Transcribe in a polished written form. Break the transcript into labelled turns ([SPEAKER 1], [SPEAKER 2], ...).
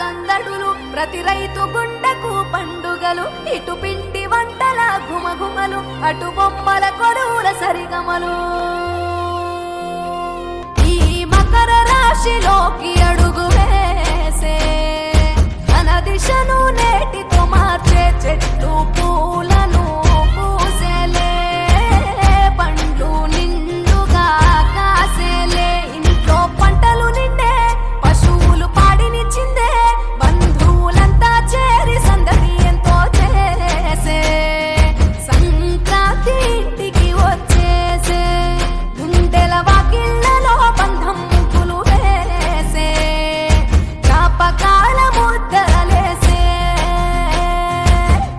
[SPEAKER 1] సందడులు ప్రతి రైతు గుండెకు పండుగలు ఇటు పిండి వంటల గుమగుమలు అటు బొమ్మల కొలువుల సరిగమలు ఈ మకర రాశిలోకి అడుగు వేసే తన దిశను నేటితో మార్చే